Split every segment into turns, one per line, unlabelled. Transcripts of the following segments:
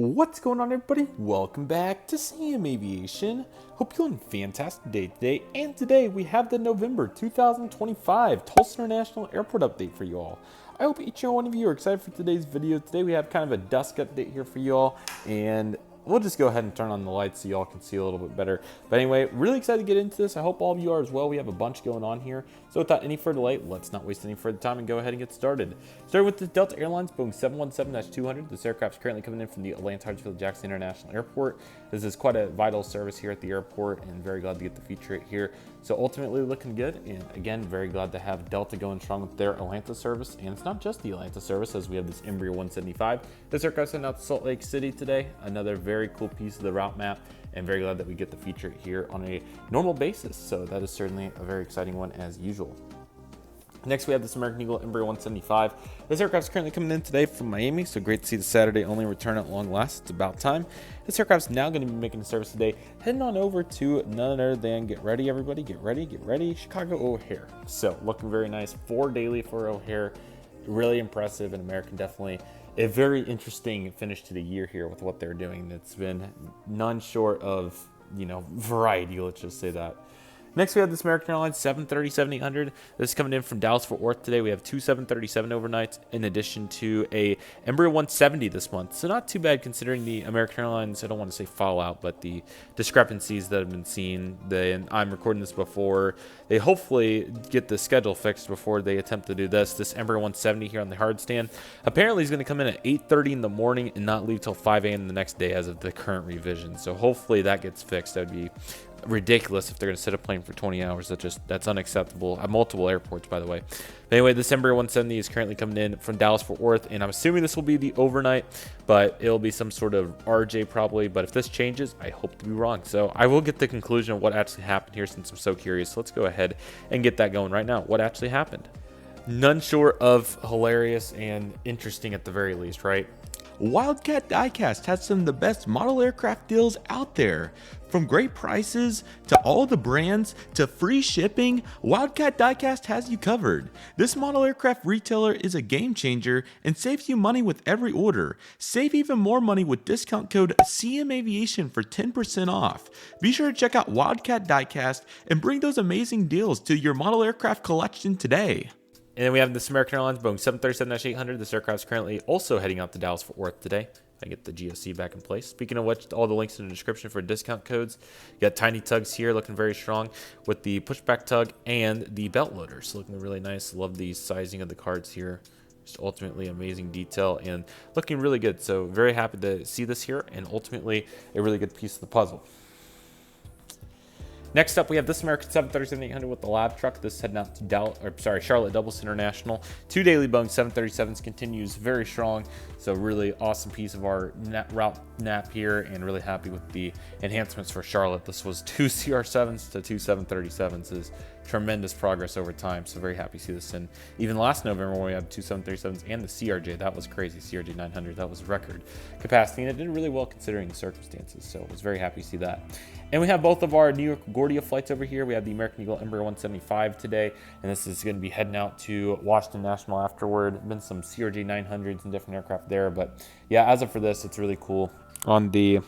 What's going on, everybody? Welcome back to Sam Aviation. Hope you're having a fantastic day today. And today we have the November 2025 Tulsa International Airport update for you all. I hope each and one of you are excited for today's video. Today we have kind of a dusk update here for you all, and we'll just go ahead and turn on the lights so y'all can see a little bit better. But anyway, really excited to get into this. I hope all of you are as well. We have a bunch going on here. So without any further delay, let's not waste any further time and go ahead and get started. Starting with the Delta Airlines Boeing 717-200. This aircraft is currently coming in from the Atlanta Hartsfield-Jackson International Airport. This is quite a vital service here at the airport, and very glad to get to feature it here. So ultimately looking good, and again, very glad to have Delta going strong with their Atlanta service. And it's not just the Atlanta service, as we have this Embraer 175. This aircraft sent out to Salt Lake City today. Another very cool piece of the route map, and very glad that we get to feature it here on a normal basis. So that is certainly a very exciting one as usual. Next, we have this American Eagle Embraer 175. This aircraft is currently coming in today from Miami, so great to see the Saturday only return at long last. It's about time. This aircraft is now going to be making a service today, heading on over to none other than, get ready everybody, get ready, Chicago O'Hare. So looking very nice, 4 daily for O'Hare. Really impressive, and American definitely a very interesting finish to the year here with what they're doing. It's been none short of, variety, let's just say that. Next, we have this American Airlines 737-800. This is coming in from Dallas-Fort Worth today. We have 2 737 overnights in addition to a Embraer 170 this month. So not too bad considering the American Airlines, I don't want to say fallout, but the discrepancies that have been seen. I'm recording this before they hopefully get the schedule fixed before they attempt to do this. This Embraer 170 here on the hard stand apparently is going to come in at 8:30 in the morning and not leave till 5 a.m. the next day as of the current revision. So hopefully that gets fixed. That would be ridiculous if they're going to sit a plane for 20 hours. That's unacceptable at multiple airports, by the way. But anyway, this Embraer 170 is currently coming in from Dallas-Fort Worth, and I'm assuming this will be the overnight, but it'll be some sort of RJ probably. But if this changes, I hope to be wrong. So I will get the conclusion of what actually happened here since I'm so curious. So let's go ahead and get that going right now. What actually happened? None short of hilarious and interesting at the very least, right?
Wildcat Diecast has some of the best model aircraft deals out there. From great prices to all the brands to free shipping, Wildcat Diecast has you covered. This model aircraft retailer is a game changer and saves you money with every order. Save even more money with discount code CMAviation for 10% off. Be sure to check out Wildcat Diecast and bring those amazing deals to your model aircraft collection today.
And then we have this American Airlines Boeing 737-800. This aircraft is currently also heading out to Dallas-Fort Worth today. I get the GSC back in place. Speaking of which, all the links in the description for discount codes. You got tiny tugs here looking very strong with the pushback tug and the belt loaders looking really nice. Love the sizing of the cards here. Just ultimately amazing detail and looking really good. So very happy to see this here, and ultimately a really good piece of the puzzle. Next up, we have this American 737-800 with the lab truck. This is heading out to Charlotte Dulles International. 2 daily Boeing 737s continues very strong. So really awesome piece of our route map here, and really happy with the enhancements for Charlotte. This was 2 CR7s to 2 737s. Is tremendous progress over time. So very happy to see this. And even last November when we had 2 737s and the CRJ, that was crazy. CRJ 900, that was record capacity, and it did really well considering the circumstances. So I was very happy to see that. And we have both of our New York LaGuardia flights over here. We have the American Eagle Embraer 175 today, and this is going to be heading out to Washington National afterward. Been some CRJ 900s and different aircraft there, but yeah, as of for this, it's really cool. On the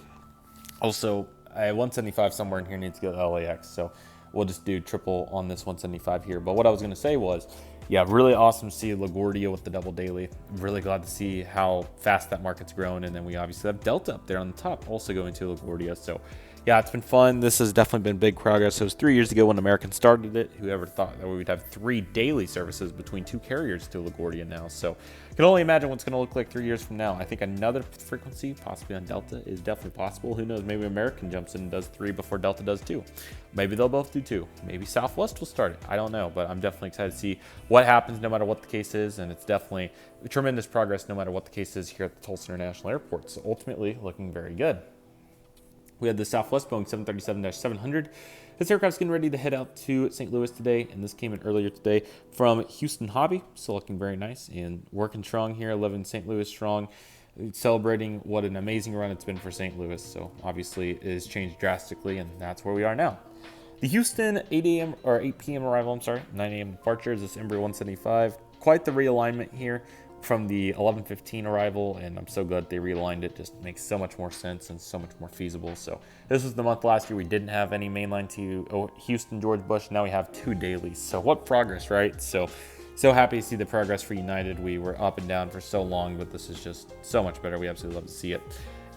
also, 175 somewhere in here needs to go to LAX, so we'll just do triple on this 175 here. But what I was going to say was, yeah, really awesome to see LaGuardia with the double daily. Really glad to see how fast that market's grown, and then we obviously have Delta up there on the top, also going to LaGuardia. So yeah, it's been fun. This has definitely been big progress. It was 3 years ago when American started it. Whoever thought that we would have 3 daily services between 2 carriers to LaGuardia now. So I can only imagine what's going to look like 3 years from now. I think another frequency, possibly on Delta, is definitely possible. Who knows? Maybe American jumps in and does 3 before Delta does 2. Maybe they'll both do 2. Maybe Southwest will start it. I don't know, but I'm definitely excited to see what happens no matter what the case is. And it's definitely tremendous progress no matter what the case is here at the Tulsa International Airport. So ultimately looking very good. We had the Southwest Boeing 737-700. This aircraft's getting ready to head out to St. Louis today, and this came in earlier today from Houston Hobby. So looking very nice and working strong here, 11 St. Louis strong, celebrating what an amazing run it's been for St. Louis. So obviously it has changed drastically, and that's where we are now. The Houston 8 p.m. arrival, 9 a.m. departure is this Embraer 175. Quite the realignment here. from the 11:15 arrival, and I'm so glad they realigned it. Just makes so much more sense and so much more feasible. So this was the month last year we didn't have any mainline to Houston George Bush. Now we have 2 dailies. So what progress, right? So happy to see the progress for United. We were up and down for so long, but this is just so much better. We absolutely love to see it.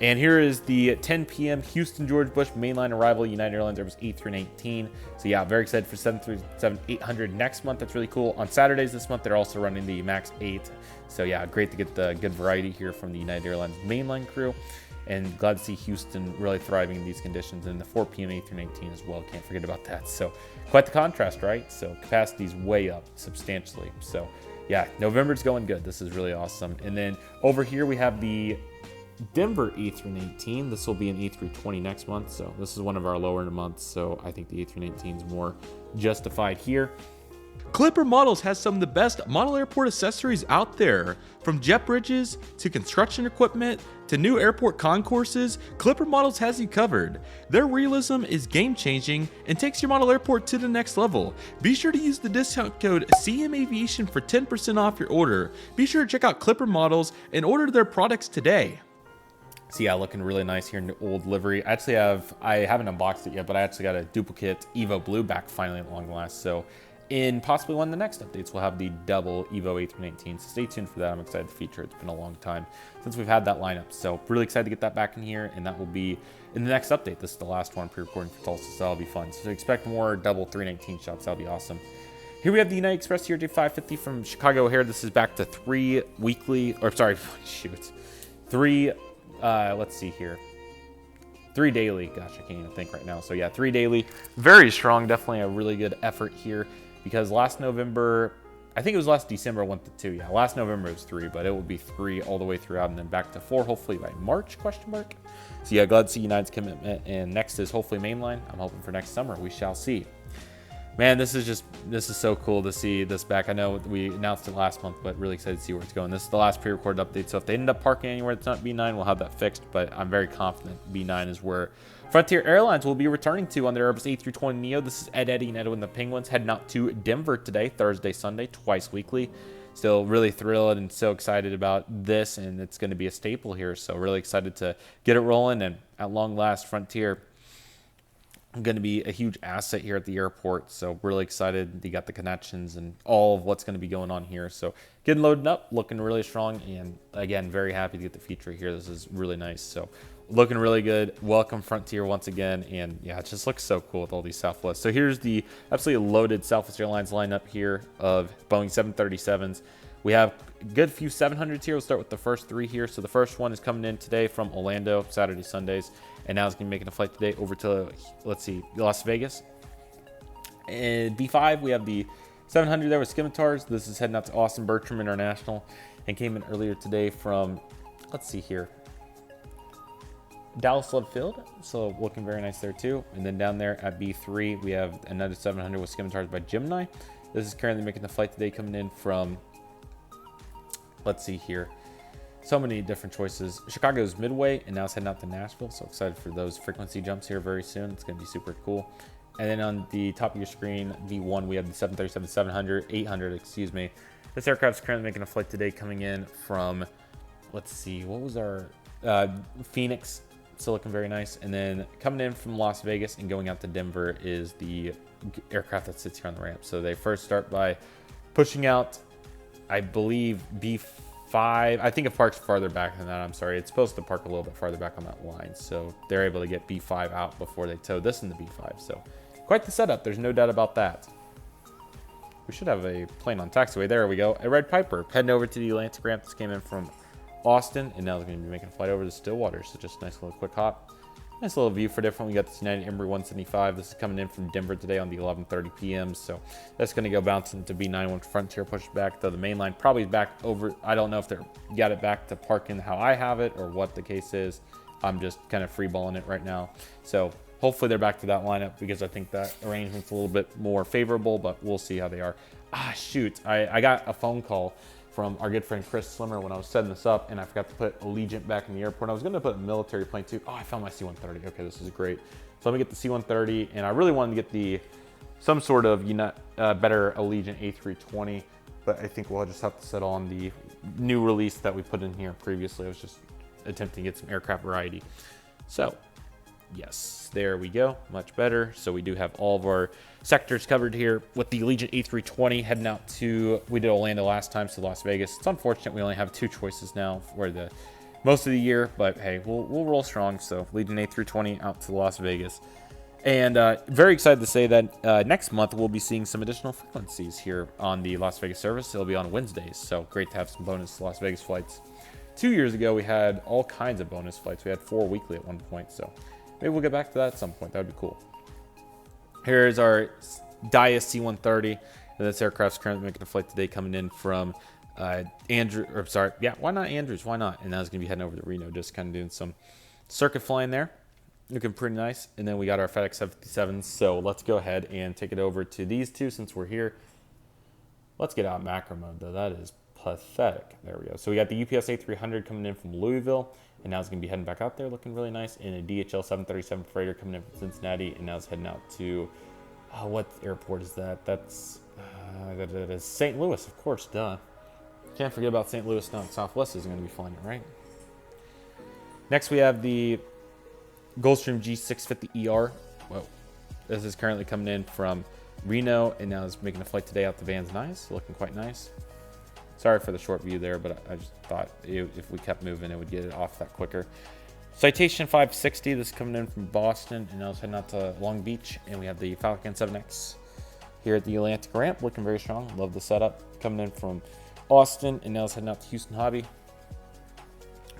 And here is the 10 p.m. Houston George Bush mainline arrival, United Airlines Airbus A319. So yeah, very excited for 737-800 next month. That's really cool. On Saturdays this month, they're also running the MAX 8. So yeah, great to get the good variety here from the United Airlines mainline crew. And glad to see Houston really thriving in these conditions. And the 4 p.m. A319 as well. Can't forget about that. So quite the contrast, right? So capacity's way up substantially. So yeah, November's going good. This is really awesome. And then over here we have the Denver A319. This will be an A320 next month. So this is one of our lower months. So I think the A319 is more justified here.
Clipper Models has some of the best model airport accessories out there. From jet bridges to construction equipment to new airport concourses, Clipper Models has you covered. Their realism is game-changing and takes your model airport to the next level. Be sure to use the discount code CM Aviation for 10% off your order. Be sure to check out Clipper Models and order their products today.
So yeah, looking really nice here in the old livery. I haven't unboxed it yet, but I actually got a duplicate Evo Blue back finally at long last. So in possibly one of the next updates, we'll have the double Evo A319. So stay tuned for that. I'm excited to feature it. It's been a long time since we've had that lineup. So really excited to get that back in here, and that will be in the next update. This is the last one pre-recording for Tulsa, so that'll be fun. So expect more double 319 shots. That'll be awesome. Here we have the United Express CRJ550 from Chicago O'Hare. This is back to 3 daily. Gosh, I can't even think right now. So yeah, 3 daily. Very strong. Definitely a really good effort here, because last November, I think it was last December, I went to 2. Yeah, last November it was 3, but it will be 3 all the way throughout and then back to 4, hopefully by March, question mark. So yeah, glad to see United's commitment. And next is hopefully mainline. I'm hoping for next summer. We shall see. Man, this is so cool to see this back. I know we announced it last month, but really excited to see where it's going. This is the last pre-recorded update, so if they end up parking anywhere that's not B9, we'll have that fixed, but I'm very confident B9 is where Frontier Airlines will be returning to on their Airbus A320neo. This is Eddie, and Edo and the Penguins heading out to Denver today, Thursday, Sunday, twice weekly. Still really thrilled and so excited about this, and it's going to be a staple here, so really excited to get it rolling. And at long last, Frontier going to be a huge asset here at the airport, so really excited. They got the connections and all of what's going to be going on here, so getting loaded up, looking really strong, and again, very happy to get the feature here. This is really nice, so looking really good. Welcome Frontier once again, and yeah, it just looks so cool with all these Southwest. So here's the absolutely loaded Southwest Airlines lineup here of Boeing 737s. We have a good few 700s here. We'll start with the first 3 here. So the first one is coming in today from Orlando, Saturday, Sundays. And now it's going to be making a flight today over to, let's see, Las Vegas. And B5, we have the 700 there with Scimitars. This is heading out to Austin Bertram International and came in earlier today from, let's see here, Dallas Love Field. So looking very nice there too. And then down there at B3, we have another 700 with Scimitars by Gemini. This is currently making the flight today coming in from, let's see here, so many different choices. Chicago's Midway, and now it's heading out to Nashville. So excited for those frequency jumps here very soon. It's going to be super cool. And then on the top of your screen, V1, we have the 737-700, 800, excuse me. This aircraft's currently making a flight today coming in from, let's see, what was our, Phoenix. So looking very nice. And then coming in from Las Vegas and going out to Denver is the aircraft that sits here on the ramp. So they first start by pushing out, I believe, B5. I think it parks farther back than that. I'm sorry. It's supposed to park a little bit farther back on that line. So they're able to get B5 out before they tow this into B5. So quite the setup. There's no doubt about that. We should have a plane on taxiway. There we go. A Red Piper heading over to the Atlantic ramp. This came in from Austin, and now they're going to be making a flight over to Stillwater. So just a nice little quick hop. Nice little view for different. We got this United Embry 175. This is coming in from Denver today on the 11:30 p.m. So that's going to go bouncing to B9 when Frontier pushes back. Though the main line probably is back over. I don't know if they're got it back to parking how I have it or what the case is. I'm just kind of freeballing it right now. So hopefully they're back to that lineup, because I think that arrangement's a little bit more favorable, but we'll see how they are. Shoot. I got a phone call from our good friend Chris Slimmer when I was setting this up, and I forgot to put Allegiant back in the airport. I was going to put a military plane too. I found my C-130. Okay, this is great. So let me get the C-130, and I really wanted to get some sort of better Allegiant A320, but I think we'll just have to settle on the new release that we put in here previously. I was just attempting to get some aircraft variety. So yes, there we go, much better. So we do have all of our sectors covered here with the Allegiant A320 heading out to, we did Orlando last time, so Las Vegas. It's unfortunate we only have 2 choices now for the most of the year, but hey, we'll roll strong. So Allegiant A320 out to Las Vegas. And very excited to say that next month we'll be seeing some additional frequencies here on the Las Vegas service. It'll be on Wednesdays, so great to have some bonus Las Vegas flights. 2 years ago, we had all kinds of bonus flights. We had 4 weekly at one point, so maybe we'll get back to that at some point. That would be cool. Here's our Dia C-130. And this aircraft's currently making a flight today coming in from why not Andrews? Why not? And now it's going to be heading over to Reno, just kind of doing some circuit flying there. Looking pretty nice. And then we got our FedEx 757s. So let's go ahead and take it over to these two since we're here. Let's get out macro mode, though. That is pathetic. There we go. So we got the UPS A300 coming in from Louisville. And now it's going to be heading back out there, looking really nice. And a DHL 737 freighter coming in from Cincinnati. And now it's heading out to, what airport is that? That's St. Louis, of course, duh. Can't forget about St. Louis now. Southwest is going to be flying it, right? Next, we have the Gulfstream G650ER. Whoa. This is currently coming in from Reno, and now is making a flight today out to Van Nuys. Looking quite nice. Sorry for the short view there, but I just thought if we kept moving, it would get it off that quicker. Citation 560, this is coming in from Boston, and now it's heading out to Long Beach, and we have the Falcon 7X here at the Atlantic ramp, looking very strong. Love the setup. Coming in from Austin, and now it's heading out to Houston Hobby.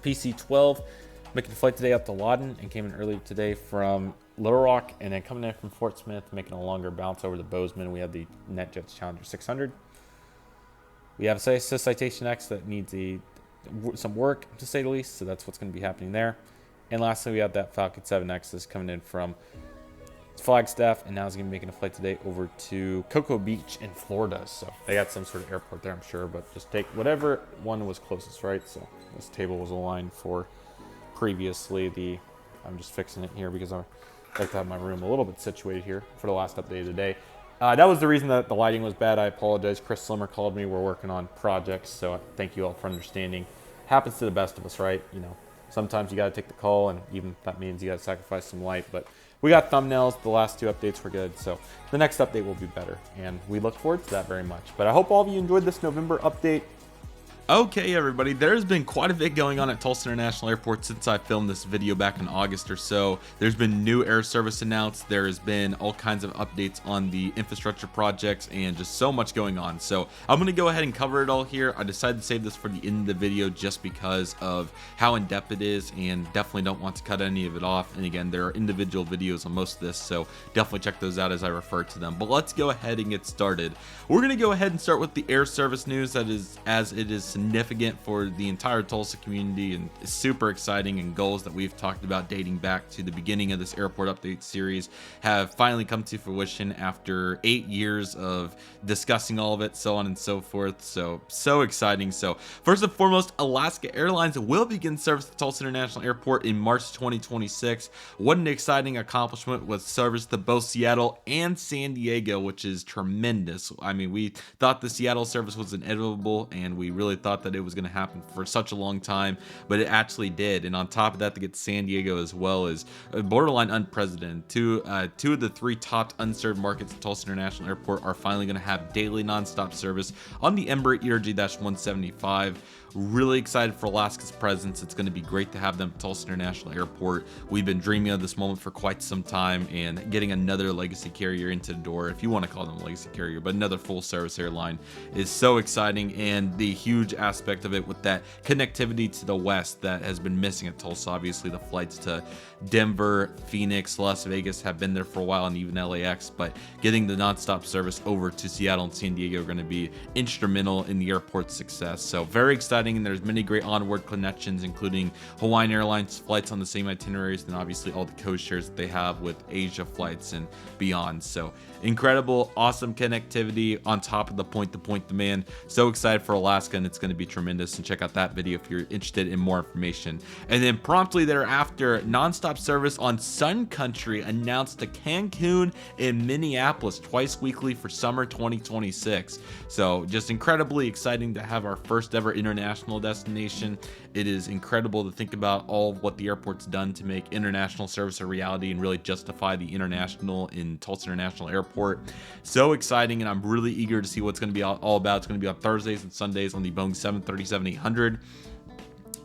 PC-12, making a flight today up to Lawton, and came in earlier today from Little Rock, and then coming in from Fort Smith, making a longer bounce over to Bozeman. We have the NetJets Challenger 600. We have a Citation X that needs some work, to say the least, so that's what's going to be happening there. And lastly, we have that Falcon 7X that's coming in from Flagstaff, and now is going to be making a flight today over to Cocoa Beach in Florida. So they got some sort of airport there, I'm sure, but just take whatever one was closest, right? So this table was aligned for previously I'm just fixing it here because I like to have my room a little bit situated here for the last update of the day. That was the reason that the lighting was bad. I apologize. Chris Slimmer called me. We're working on projects, so thank you all for understanding. Happens to the best of us, right? You know, sometimes you got to take the call, and even if that means you got to sacrifice some light. But we got thumbnails. The last 2 updates were good, so the next update will be better, and we look forward to that very much. But I hope all of you enjoyed this November update.
Okay, everybody, there's been quite a bit going on at Tulsa International Airport since I filmed this video back in August or so. There's been new air service announced. There has been all kinds of updates on the infrastructure projects and just so much going on. So I'm going to go ahead and cover it all here. I decided to save this for the end of the video just because of how in-depth it is, and definitely don't want to cut any of it off. And again, there are individual videos on most of this, so definitely check those out as I refer to them. But let's go ahead and get started. We're going to go ahead and start with the air service news that is, as it is significant for the entire Tulsa community and is super exciting, and goals that we've talked about dating back to the beginning of this airport update series have finally come to fruition after 8 years of discussing all of it, so on and so forth. So exciting. So first and foremost, Alaska Airlines will begin service to Tulsa International Airport in March 2026. What an exciting accomplishment with service to both Seattle and San Diego, which is tremendous. I mean, we thought the Seattle service was inevitable, and we really thought that it was going to happen for such a long time, but it actually did. And on top of that, to get San Diego as well is borderline unprecedented. Two of the 3 top unserved markets at Tulsa International Airport are finally going to have daily nonstop service on the Embraer ERJ-175. Really excited for Alaska's presence. It's going to be great to have them at Tulsa International Airport. We've been dreaming of this moment for quite some time, and getting another legacy carrier into the door, if you want to call them a legacy carrier, but another full service airline, is so exciting. And the huge aspect of it with that connectivity to the west that has been missing at Tulsa. Obviously the flights to Denver, Phoenix, Las Vegas have been there for a while, and even LAX, but getting the nonstop service over to Seattle and San Diego are going to be instrumental in the airport's success. So very exciting. And there's many great onward connections, including Hawaiian Airlines flights on the same itineraries, and obviously all the code shares that they have with Asia flights and beyond. So incredible, awesome connectivity on top of the point-to-point demand. So excited for Alaska, and it's going to be tremendous. And check out that video if you're interested in more information. And then promptly thereafter, nonstop service on Sun Country announced to Cancun and Minneapolis twice weekly for summer 2026. So just incredibly exciting to have our first ever international international destination. It is incredible to think about all of what the airport's done to make international service a reality and really justify the international in Tulsa International Airport. So exciting, and I'm really eager to see what's going to be all about. It's going to be on Thursdays and Sundays on the Boeing 737-800.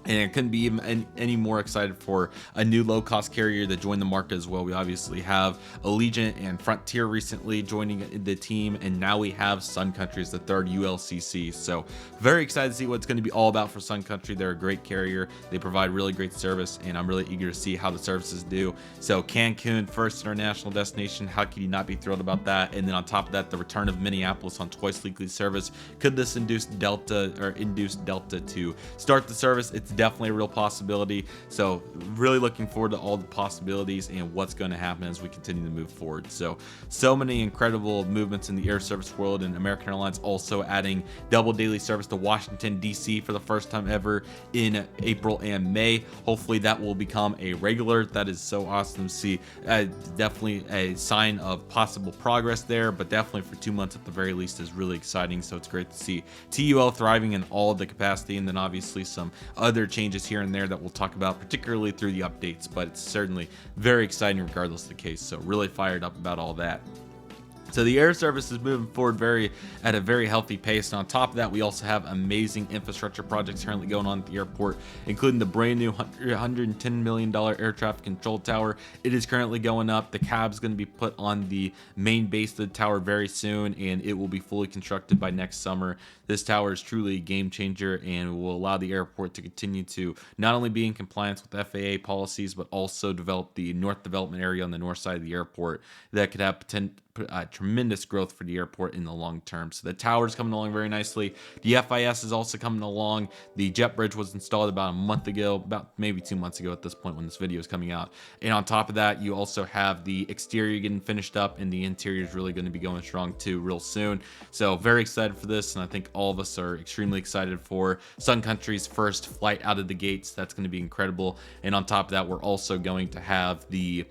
And I couldn't be even any more excited for a new low-cost carrier that joined the market as well. We obviously have Allegiant and Frontier recently joining the team, and now we have Sun Country as the third ULCC. So very excited to see what it's going to be all about for Sun Country. They're a great carrier. They provide really great service, and I'm really eager to see how the services do. So Cancun, first international destination. How could you not be thrilled about that? And then on top of that, the return of Minneapolis on twice weekly service. Could this induce Delta to start the service? It's definitely a real possibility. So really looking forward to all the possibilities and what's going to happen as we continue to move forward. So many incredible movements in the air service world, and American Airlines also adding double daily service to Washington DC for the first time ever in April and May. Hopefully that will become a regular. That is so awesome to see. Definitely a sign of possible progress there, but definitely for 2 months at the very least is really exciting. So it's great to see TUL thriving in all of the capacity, and then obviously some other changes here and there that we'll talk about, particularly through the updates, but it's certainly very exciting regardless of the case. So really fired up about all that. So the air service is moving forward at a very healthy pace. And on top of that, we also have amazing infrastructure projects currently going on at the airport, including the brand new $110 million air traffic control tower. It is currently going up. The cab's going to be put on the main base of the tower very soon, and it will be fully constructed by next summer. This tower is truly a game changer and will allow the airport to continue to not only be in compliance with FAA policies, but also develop the North Development Area on the north side of the airport that could have tremendous growth for the airport in the long term. So the tower is coming along very nicely. The FIS is also coming along. The jet bridge was installed about a month ago, about maybe 2 months ago at this point when this video is coming out. And on top of that, you also have the exterior getting finished up, and the interior is really going to be going strong too real soon. So very excited for this, and I think all of us are extremely excited for Sun Country's first flight out of the gates. That's going to be incredible. And on top of that, we're also going to have the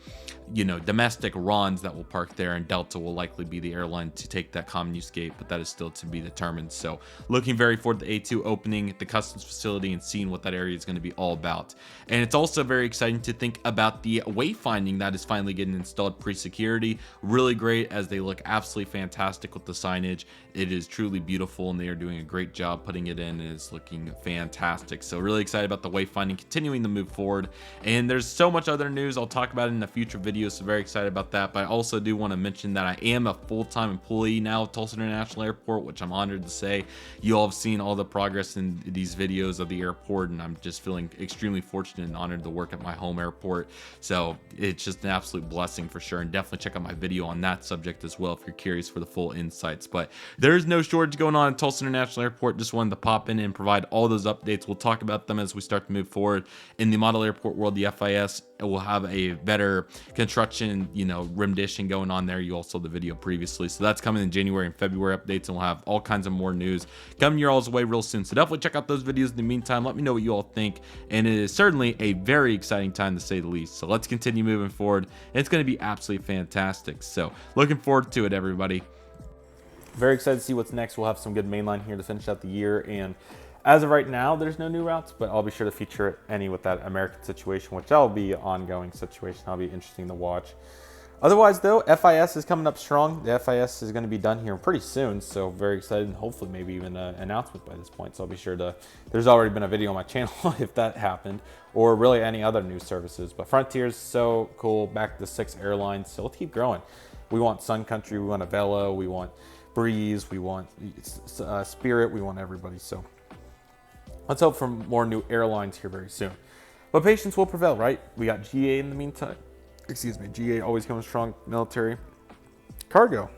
domestic RONs that will park there, and Delta will likely be the airline to take that common use gate, but that is still to be determined. So looking very forward to the A2 opening the customs facility and seeing what that area is going to be all about. And it's also very exciting to think about the wayfinding that is finally getting installed pre-security. Really great, as they look absolutely fantastic with the signage. It is truly beautiful, and they are doing a great job putting it in. It's looking fantastic. So really excited about the wayfinding continuing to move forward. And there's so much other news I'll talk about in a future video, so very excited about that. But I also do want to mention that I am a full-time employee now at Tulsa International Airport, which I'm honored to say. You all have seen all the progress in these videos of the airport, and I'm just feeling extremely fortunate and honored to work at my home airport. So it's just an absolute blessing for sure, and definitely check out my video on that subject as well if you're curious for the full insights. But there's no shortage going on at Tulsa International Airport. Just wanted to pop in and provide all those updates. We'll talk about them as we start to move forward. In the model airport world, the FIS will have a better construction, rendition going on there. You all saw the video previously. So that's coming in January and February updates, and we'll have all kinds of more news coming your all's way real soon. So definitely check out those videos in the meantime. Let me know what you all think. And it is certainly a very exciting time to say the least. So let's continue moving forward. It's going to be absolutely fantastic. So looking forward to it, everybody.
Very excited to see what's next. We'll have some good mainline here to finish out the year, and as of right now, there's no new routes, but I'll be sure to feature any with that American situation, which will be an ongoing situation. That'll be interesting to watch. Otherwise, though, FIS is coming up strong. The FIS is going to be done here pretty soon, so very excited, and hopefully maybe even an announcement by this point. So I'll be sure to, there's already been a video on my channel if that happened, or really any other new services. But Frontier's so cool, back to 6 airlines, so let's keep growing. We want Sun Country, we want Avelo, we want Breeze, we want Spirit, we want everybody. So let's hope for more new airlines here very soon. But patience will prevail, right? We got GA in the meantime. Excuse me, GA always comes strong. Military. Cargo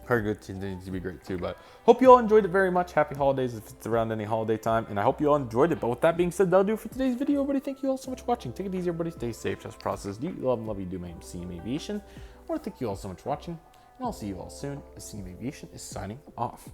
continues to be great too. But hope you all enjoyed it very much. Happy holidays if it's around any holiday time. And I hope you all enjoyed it. But with that being said, that'll do it for today's video, everybody. Thank you all so much for watching. Take it easy, everybody. Stay safe. Trust process. Do you love you do my CM Aviation. I want to thank you all so much for watching. And I'll see you all soon as CM Aviation is signing off.